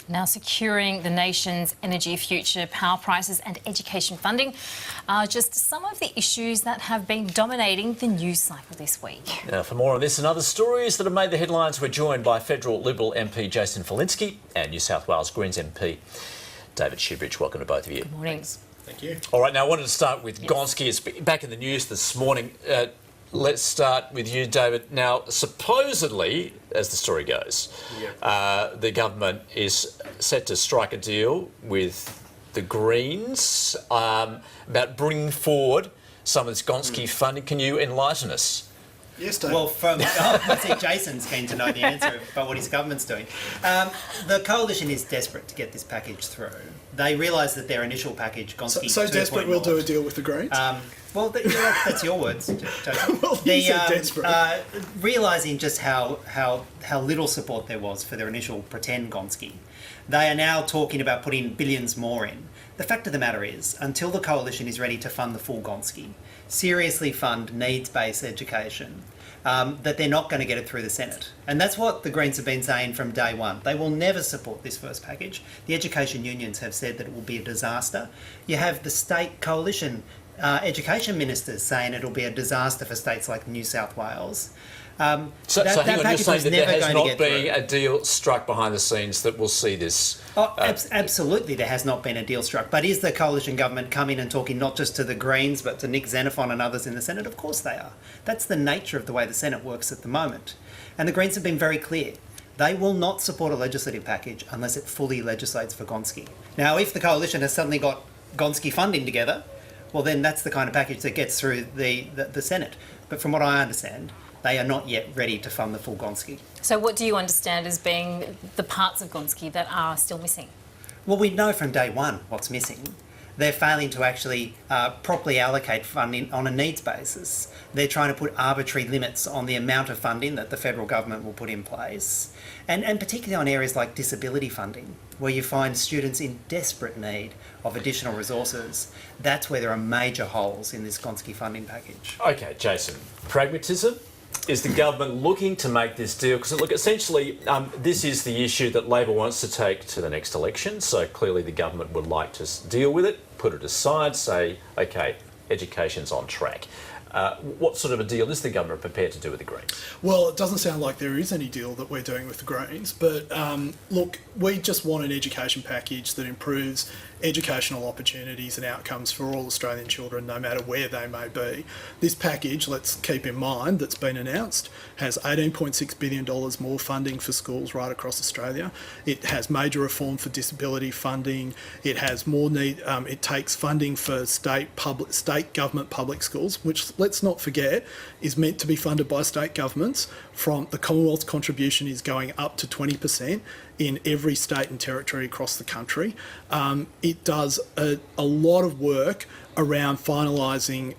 Now, securing the nation's energy future, power prices and education funding are just some of the issues that have been dominating the news cycle this week. Now, for more on this and other stories that have made the headlines, we're joined by federal Liberal MP Jason Falinski and New South Wales Greens MP David Shoebridge. Welcome to both of you. Good morning. Thank you. All right, now I wanted to start with Gonski. It's back in the news this morning. Let's start with you, David. Now, supposedly, as the story goes, the government is set to strike a deal with the Greens about bringing forward some of this Gonski funding. Can you enlighten us? Yes, David. Well, I see Jason's keen to know the answer about what his government's doing. The coalition is desperate to get this package through. They realise that their initial package, Gonski... So desperate we'll do a deal with the Greens? Well, that's your words, Jason. Well, you said desperate. Realising just how little support there was for their initial pretend Gonski, they are now talking about putting billions more in. The fact of the matter is, until the coalition is ready to fund the full Gonski, seriously fund needs-based education, that they're not going to get it through the Senate. And that's what the Greens have been saying from day one. They will never support this first package. The education unions have said that it will be a disaster. You have the state coalition education ministers saying it'll be a disaster for states like New South Wales. So hang on, you're saying that there has not been a deal struck behind the scenes that will see this? Absolutely, there has not been a deal struck. But is the coalition government coming and talking not just to the Greens but to Nick Xenophon and others in the Senate? Of course they are. That's the nature of the way the Senate works at the moment. And the Greens have been very clear. They will not support a legislative package unless it fully legislates for Gonski. Now, if the coalition has suddenly got Gonski funding together, well, then that's the kind of package that gets through the Senate. But from what I understand, they are not yet ready to fund the full Gonski. So what do you understand as being the parts of Gonski that are still missing? Well, we know from day one what's missing. They're failing to actually properly allocate funding on a needs basis. They're trying to put arbitrary limits on the amount of funding that the federal government will put in place, and particularly on areas like disability funding, where you find students in desperate need of additional resources. That's where there are major holes in this Gonski funding package. Okay, Jason, pragmatism. Is the government looking to make this deal? Because, look, essentially, this is the issue that Labor wants to take to the next election. So clearly the government would like to deal with it, put it aside, say, OK, education's on track. What sort of a deal is the government prepared to do with the Greens? Well, it doesn't sound like there is any deal that we're doing with the Greens, but look, we just want an education package that improves educational opportunities and outcomes for all Australian children, no matter where they may be. This package, let's keep in mind, that's been announced, has $18.6 billion more funding for schools right across Australia. It has major reform for disability funding. It has more need. It takes funding for state government public schools, which, let's not forget, is meant to be funded by state governments. From the Commonwealth's contribution is going up to 20% in every state and territory across the country. It does a lot of work around finalising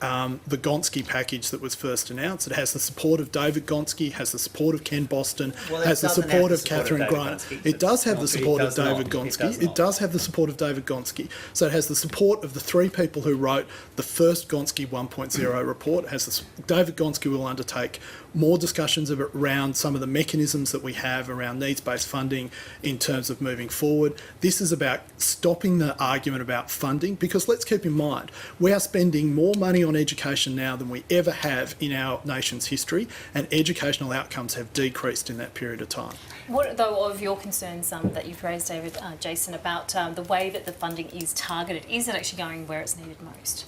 the Gonski package that was first announced. It has the support of David Gonski, has the support of Ken Boston, has the support of Catherine Grant. It does have the support of David Gonski. It does have the support of David Gonski. So it has the support of the three people who wrote the first Gonski 1.0 report. It has this, David Gonski will undertake more discussions around some of the mechanisms that we have around needs-based funding in terms of moving forward. This is about stopping the argument about funding, because let's keep in mind, we are spending more money on education now than we ever have in our nation's history, and educational outcomes have decreased in that period of time. What, though, of your concerns that you've raised, David, Jason, about the way that the funding is targeted? Is it actually going where it's needed most?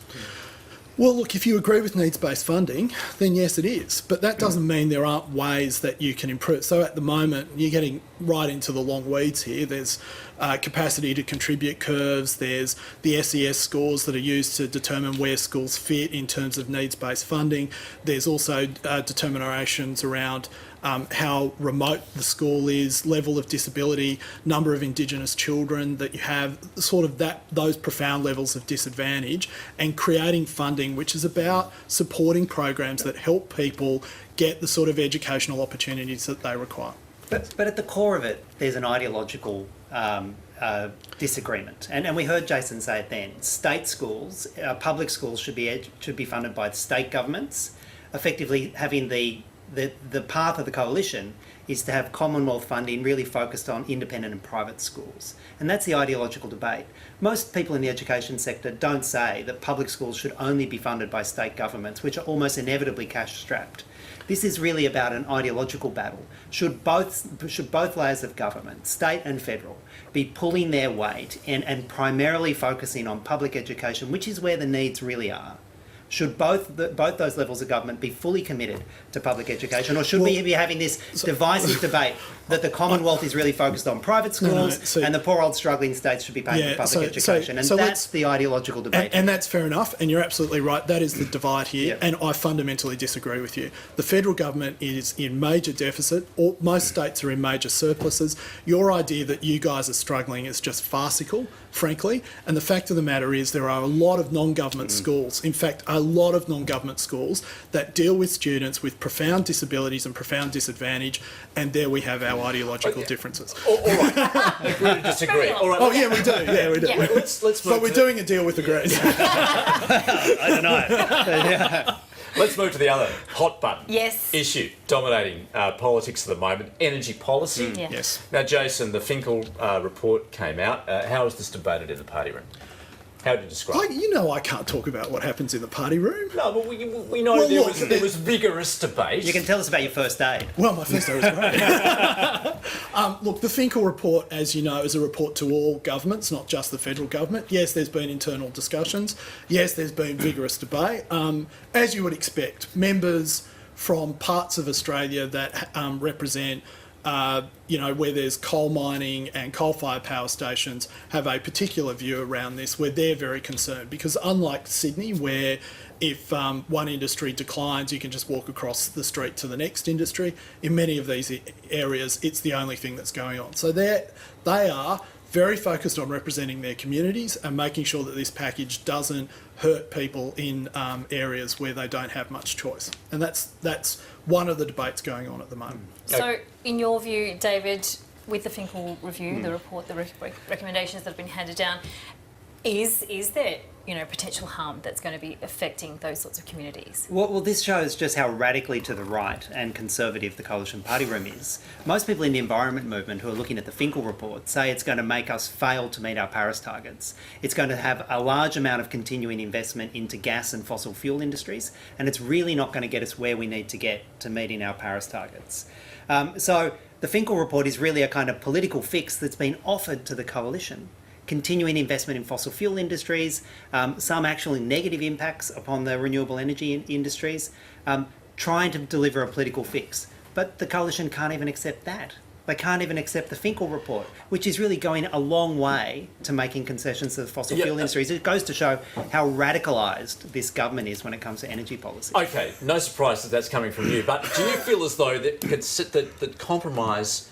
Well, look, if you agree with needs-based funding, then yes, it is. But that doesn't mean there aren't ways that you can improve. So at the moment, you're getting right into the long weeds here. There's capacity to contribute curves. There's the SES scores that are used to determine where schools fit in terms of needs-based funding. There's also determinations around how remote the school is, level of disability, number of Indigenous children that you have, sort of those profound levels of disadvantage, and creating funding which is about supporting programs that help people get the sort of educational opportunities that they require. But at the core of it, there's an ideological disagreement, and we heard Jason say it then. State schools, public schools, should be funded by state governments, effectively having the path of the coalition is to have Commonwealth funding really focused on independent and private schools. And that's the ideological debate. Most people in the education sector don't say that public schools should only be funded by state governments, which are almost inevitably cash-strapped. This is really about an ideological battle. Should both layers of government, state and federal, be pulling their weight and primarily focusing on public education, which is where the needs really are? Should both those levels of government be fully committed to public education, or should we be having this divisive debate that the Commonwealth is really focused on private schools and the poor old struggling states should be paying for public education? That's the ideological debate. And that's fair enough, and you're absolutely right. That is the divide here, and I fundamentally disagree with you. The federal government is in major deficit. Most states are in major surpluses. Your idea that you guys are struggling is just farcical, frankly, and the fact of the matter is there are a lot of non-government schools, in fact a lot of non-government schools that deal with students with profound disabilities and profound disadvantage, and there we have our ideological differences. All right, agree to disagree. All right. Oh yeah, we do. Yeah, we do. Yeah. Let's move But we're doing a deal with the Greens. I don't know. Let's move to the other hot button Yes. issue dominating politics at the moment, energy policy. Yeah. Yes. Now, Jason, the Finkel report came out. How is this debated in the party room? How would you describe it? You know I can't talk about what happens in the party room. No, but we know Well, there was vigorous debate. You can tell us about your first aid. Well, my first day was great. Look, the Finkel report, as you know, is a report to all governments, not just the federal government. Yes, there's been internal discussions. Yes, there's been vigorous debate. As you would expect, members from parts of Australia that represent where there's coal mining and coal-fired power stations have a particular view around this, where they're very concerned. Because unlike Sydney, where if one industry declines, you can just walk across the street to the next industry, in many of these areas, it's the only thing that's going on. So they are very focused on representing their communities and making sure that this package doesn't hurt people in areas where they don't have much choice. And that's one of the debates going on at the moment. So, in your view, David, with the Finkel review, the report, the recommendations that have been handed down, is there potential harm that's going to be affecting those sorts of communities? Well, this shows just how radically to the right and conservative the coalition party room is. Most people in the environment movement who are looking at the Finkel report say it's going to make us fail to meet our Paris targets. It's going to have a large amount of continuing investment into gas and fossil fuel industries, and it's really not going to get us where we need to get to meeting our Paris targets. So the Finkel report is really a kind of political fix that's been offered to the coalition. Continuing investment in fossil fuel industries, some actually negative impacts upon the renewable energy industries, trying to deliver a political fix. But the coalition can't even accept that. They can't even accept the Finkel report, which is really going a long way to making concessions to the fossil fuel industries. It goes to show how radicalised this government is when it comes to energy policy. Okay, no surprise that that's coming from you, but do you feel as though that compromise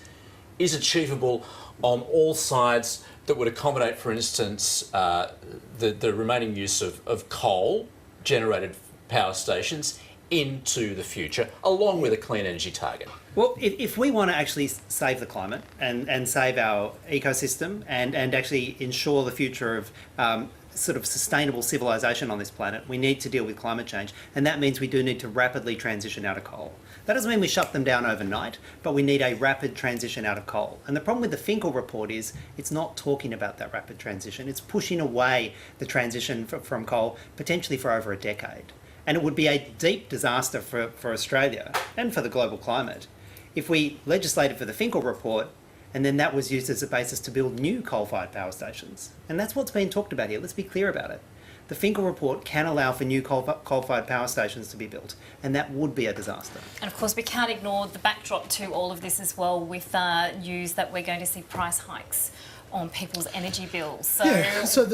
is achievable on all sides that would accommodate, for instance, the remaining use of coal-generated power stations into the future, along with a clean energy target? Well, if we want to actually save the climate and save our ecosystem and actually ensure the future of sort of sustainable civilization on this planet, we need to deal with climate change, and that means we do need to rapidly transition out of coal. That doesn't mean we shut them down overnight, but we need a rapid transition out of coal. And the problem with the Finkel report is it's not talking about that rapid transition. It's pushing away the transition from coal potentially for over a decade. And it would be a deep disaster for Australia and for the global climate if we legislated for the Finkel report and then that was used as a basis to build new coal-fired power stations. And that's what's being talked about here. Let's be clear about it. The Finkel report can allow for new coal-fired power stations to be built, and that would be a disaster. And of course, we can't ignore the backdrop to all of this as well, with news that we're going to see price hikes on people's energy bills. So,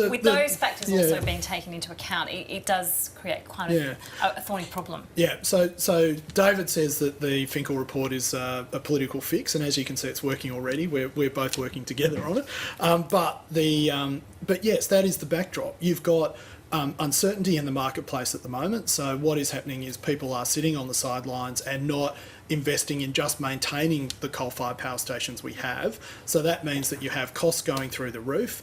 with those factors also being taken into account, it does create quite a thorny problem. Yeah, so David says that the Finkel report is a political fix, and as you can see, it's working already. We're both working together on it. But yes, that is the backdrop. You've got uncertainty in the marketplace at the moment. So what is happening is people are sitting on the sidelines and not investing in just maintaining the coal-fired power stations we have. So that means that you have costs going through the roof.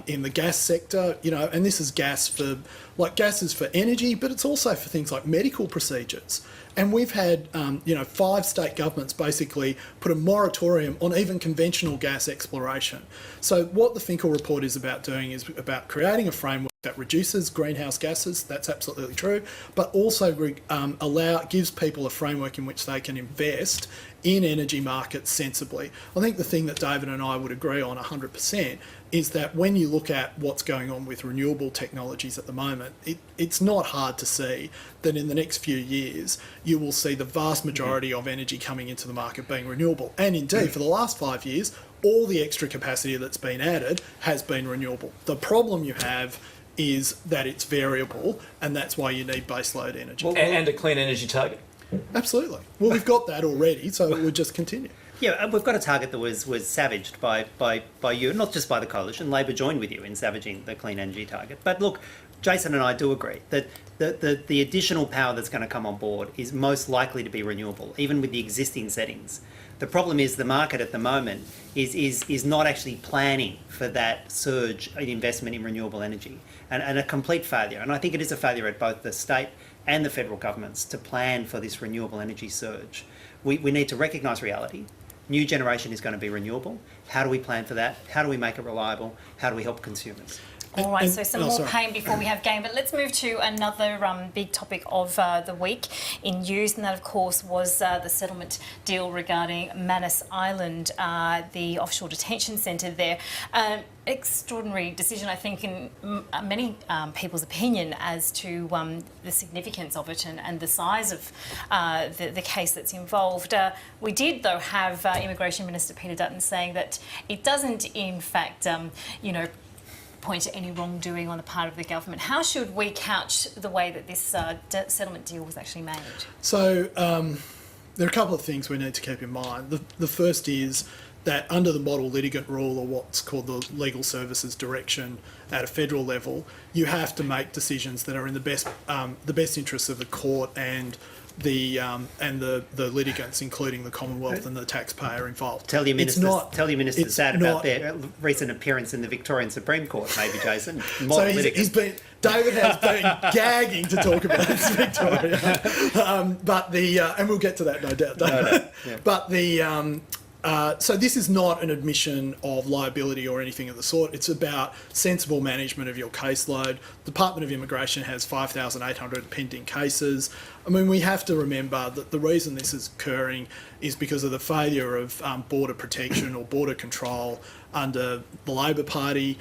In the gas sector, and this is gas is for energy, but it's also for things like medical procedures. And we've had, 5 state governments basically put a moratorium on even conventional gas exploration. So what the Finkel report is about doing is about creating a framework that reduces greenhouse gases, that's absolutely true, but also gives people a framework in which they can invest in energy markets sensibly. I think the thing that David and I would agree on 100% is that when you look at what's going on with renewable technologies at the moment, it's not hard to see that in the next few years you will see the vast majority of energy coming into the market being renewable. And indeed, for the last 5 years, all the extra capacity that's been added has been renewable. The problem you have is that it's variable, and that's why you need baseload energy. And a clean energy target. Absolutely. Well, we've got that already, so it would just continue. Yeah, we've got a target that was savaged by you, not just by the coalition. Labor joined with you in savaging the clean energy target. But look, Jason and I do agree that the additional power that's going to come on board is most likely to be renewable, even with the existing settings. The problem is the market at the moment is not actually planning for that surge in investment in renewable energy, and a complete failure. And I think it is a failure at both the state and the federal governments to plan for this renewable energy surge. We need to recognise reality. New generation is going to be renewable. How do we plan for that? How do we make it reliable? How do we help consumers? All right, so some more pain before we have game. But let's move to another big topic of the week in news, and that, of course, was the settlement deal regarding Manus Island, the offshore detention centre there. Extraordinary decision, I think, in many people's opinion as to the significance of it and the size of the case that's involved. We did, though, have Immigration Minister Peter Dutton saying that it doesn't, in fact, point to any wrongdoing on the part of the government. How should we couch the way that this settlement deal was actually made? So there are a couple of things we need to keep in mind. The first is that under the model litigant rule, or what's called the legal services direction at a federal level, you have to make decisions that are in the best interests of the court and the litigants, including the Commonwealth and the taxpayer involved. Tell your ministers that about their recent appearance in the Victorian Supreme Court, maybe, Jason. David has been gagging to talk about this, Victoria. And we'll get to that, no doubt, David. Yeah. But so this is not an admission of liability or anything of the sort. It's about sensible management of your caseload. The Department of Immigration has 5,800 pending cases. I mean, we have to remember that the reason this is occurring is because of the failure of border protection or border control under the Labor Party.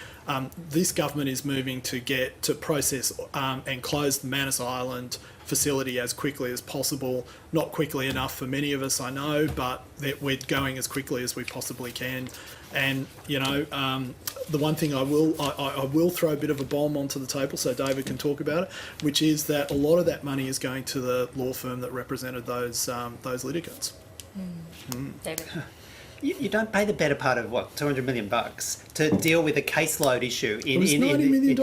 This government is moving to process and close the Manus Island facility as quickly as possible. Not quickly enough for many of us, I know, but we're going as quickly as we possibly can. And the one thing I will throw a bit of a bomb onto the table so David can talk about it, which is that a lot of that money is going to the law firm that represented those litigants. David. You don't pay the better part of $200 million to deal with a caseload issue. It was $90 million.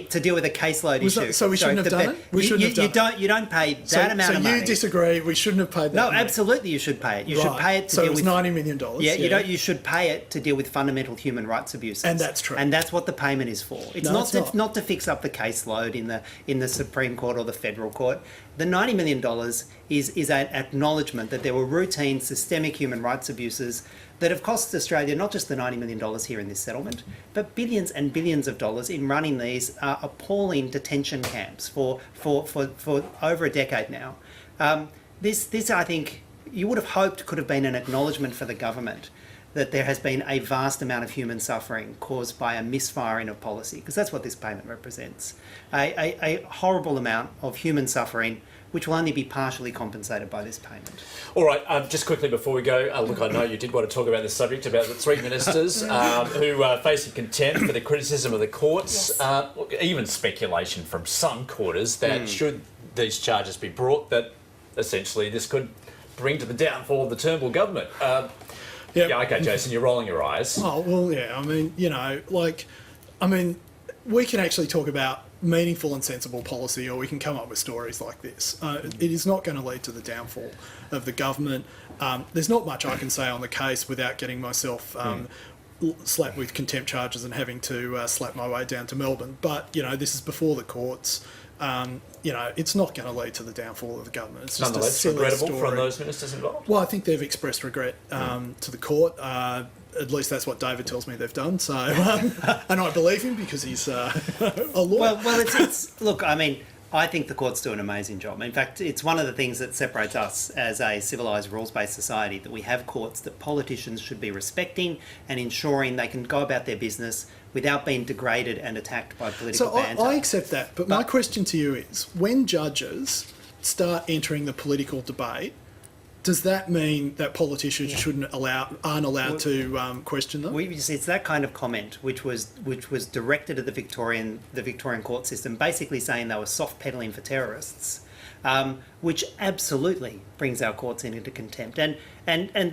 To deal with a caseload issue. So we shouldn't have done it. We shouldn't have done it. You don't pay that amount of money. So you disagree? We shouldn't have paid that. No, money. Absolutely, you should pay it. You should pay it to deal with. So it was $90 million. Yeah, you should pay it to deal with fundamental human rights abuses. And that's true. And that's what the payment is for. It's not to fix up the caseload in the Supreme Court or the Federal Court. The $90 million is an acknowledgement that there were routine systemic human rights abuses that have cost Australia not just the $90 million here in this settlement, but billions and billions of dollars in running these appalling detention camps for over a decade now. This I think you would have hoped could have been an acknowledgement for the government that there has been a vast amount of human suffering caused by a misfiring of policy, because that's what this payment represents. A horrible amount of human suffering which will only be partially compensated by this payment. All right, just quickly before we go, look, I know you did want to talk about this subject, about the 3 ministers who are facing contempt for the criticism of the courts. Yes. Even speculation from some quarters that should these charges be brought, that essentially this could bring to the downfall of the Turnbull government. Yeah, okay, Jason, you're rolling your eyes. Oh, well, yeah, I mean, we can actually talk about meaningful and sensible policy, or we can come up with stories like this. It is not going to lead to the downfall of the government. There's not much I can say on the case without getting myself slapped with contempt charges and having to slap my way down to Melbourne. But, this is before the courts. It's not going to lead to the downfall of the government. It's just nonetheless regrettable from those ministers involved. Well, I think they've expressed regret to the court. At least that's what David tells me they've done. So, and I believe him because he's a lawyer. Well, it's look. I mean, I think the courts do an amazing job. In fact, it's one of the things that separates us as a civilised, rules-based society, that we have courts that politicians should be respecting and ensuring they can go about their business without being degraded and attacked by political banter. I accept that, but my question to you is, when judges start entering the political debate, does that mean that politicians aren't allowed to question them? It's that kind of comment which was directed at the Victorian court system, basically saying they were soft peddling for terrorists, which absolutely brings our courts into contempt. And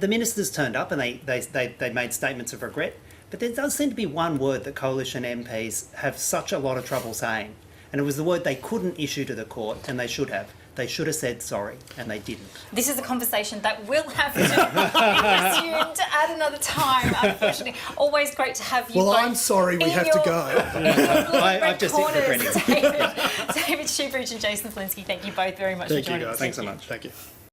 the ministers turned up and they made statements of regret, but there does seem to be one word that coalition MPs have such a lot of trouble saying, and it was the word they couldn't issue to the court, and they should have. They should have said sorry, and they didn't. This is a conversation that will have to be resumed at another time, unfortunately. Always great to have you both. Well, I'm sorry we have to go. I've just hit the David Shoebridge and Jason Falinski, thank you both very much for joining us. Thanks so much. Thank you.